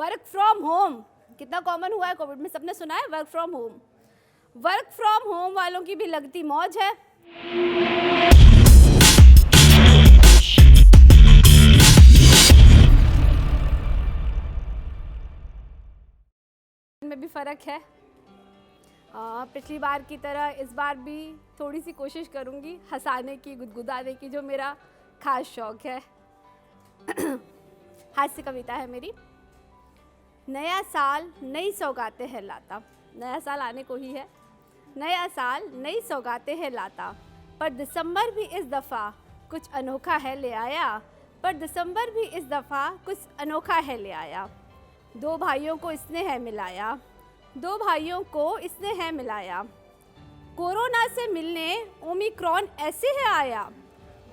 Work from home कितना common हुआ है कोविड में, सबने सुना है work from home. Work from home वालों की भी लगती मौज है। में भी फ़र्क है। पिछली बार की तरह इस बार भी थोड़ी सी कोशिश करूँगी हंसाने की, गुदगुदाने की, जो मेरा खास शौक़ है। हास्य कविता है मेरी। नया साल नई सौगातें है लाता, नया साल आने को ही है। नया साल नई सौगातें है लाता, पर दिसंबर भी इस दफ़ा कुछ अनोखा है ले आया, पर दिसंबर भी इस दफ़ा कुछ अनोखा है ले आया। दो भाइयों को इसने है मिलाया, दो भाइयों को इसने है मिलाया। कोरोना से मिलने ओमिक्रॉन ऐसे है आया,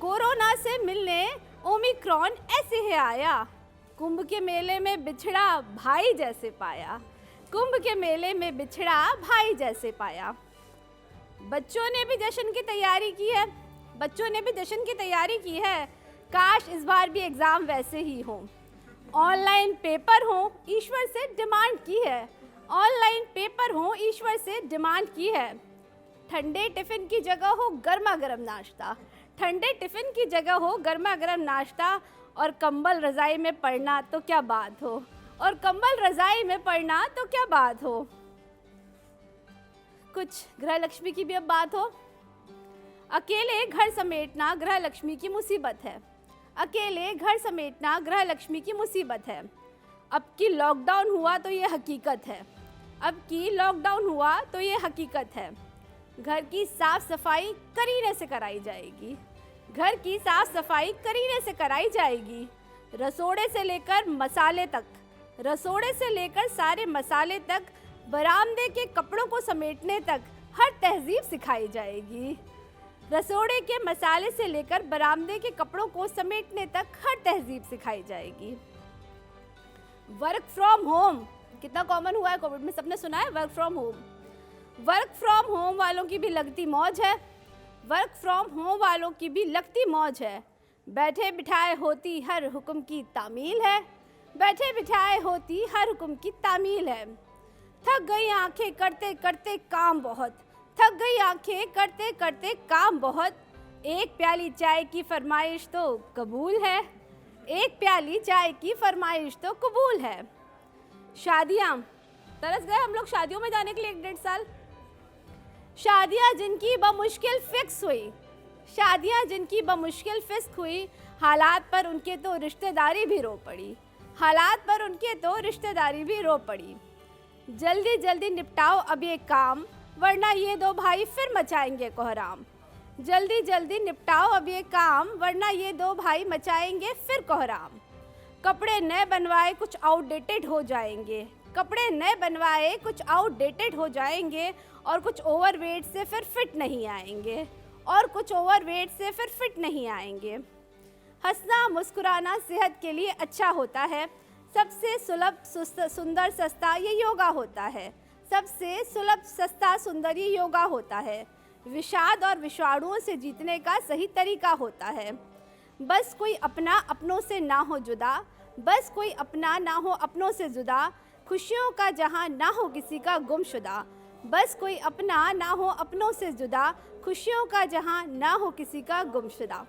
कोरोना से मिलने ओमिक्रॉन ऐसे है आया। कुंभ के मेले में बिछड़ा भाई जैसे पाया, कुंभ के मेले में बिछड़ा भाई जैसे पाया। बच्चों ने भी जश्न की तैयारी की है, बच्चों ने भी जश्न की तैयारी की है। काश इस बार भी एग्ज़ाम वैसे ही हो, ऑनलाइन पेपर हो, ईश्वर से डिमांड की है। ऑनलाइन पेपर हो, ईश्वर से डिमांड की है। ठंडे टिफ़िन की जगह हो गर्मा गर्म नाश्ता, ठंडे टिफ़िन की जगह हो गर्मा गर्म नाश्ता। और कंबल रज़ाई में पड़ना तो क्या बात हो, और कंबल रज़ाई में पड़ना तो क्या बात हो। कुछ गृह लक्ष्मी की भी अब बात हो। अकेले घर समेटना गृह लक्ष्मी की मुसीबत है, अकेले घर समेटना गृह लक्ष्मी की मुसीबत है। अब की लॉकडाउन हुआ तो ये हकीकत है, अब की लॉकडाउन हुआ तो ये हकीकत है। घर की साफ सफाई करीने से कराई जाएगी, घर की साफ सफाई करीने से कराई जाएगी। रसोड़े से लेकर मसाले तक, रसोड़े से लेकर सारे मसाले तक, बरामदे के कपड़ों को समेटने तक हर तहजीब सिखाई जाएगी। रसोड़े के मसाले से लेकर बरामदे के कपड़ों को समेटने तक हर तहजीब सिखाई जाएगी। वर्क फ्रॉम होम कितना कॉमन हुआ है कोविड में, सबने सुना है work from home. Work from home वालों की भी लगती मौज है, वर्क फ्रॉम होम वालों की भी लगती मौज है। बैठे बिठाए होती हर हुक्म की तामील है, बैठे बिठाए होती हर हुक्म की तामील है। थक गई आंखें करते करते काम बहुत, थक गई आंखें करते करते काम बहुत। एक प्याली चाय की फरमाइश तो कबूल है, एक प्याली चाय की फरमाइश तो कबूल है। शादियाँ, तरस गए हम लोग शादियों में जाने के लिए 1-1.5 साल। शादियाँ जिनकी बमुश्किल फिक्स हुई, शादियाँ जिनकी बमुश्किल फिक्स हुई, हालात पर उनके तो रिश्तेदारी भी रो पड़ी, हालात पर उनके तो रिश्तेदारी भी रो पड़ी। जल्दी जल्दी निपटाओ अब ये काम, वरना ये दो भाई फिर मचाएंगे कोहराम। जल्दी जल्दी निपटाओ अब ये काम, वरना ये दो भाई मचाएंगे फिर कोहराम। कपड़े नए बनवाए कुछ आउटडेटेड हो जाएंगे, कपड़े नए बनवाए कुछ आउटडेटेड हो जाएंगे। और कुछ ओवरवेट से फिर फिट नहीं आएंगे, और कुछ ओवरवेट से फिर फिट नहीं आएंगे। हंसना मुस्कुराना सेहत के लिए अच्छा होता है, सबसे सुलभ सुंदर सस्ता ये योगा होता है, सबसे सुलभ सस्ता सुंदर ये योगा होता है। विषाद और विषाणुओं से जीतने का सही तरीका होता है। बस कोई अपना अपनों से ना हो जुदा, बस कोई अपना ना हो अपनों से जुदा। खुशियों का जहां ना हो किसी का गुमशुदा, बस कोई अपना ना हो अपनों से जुदा। खुशियों का जहां ना हो किसी का गुमशुदा।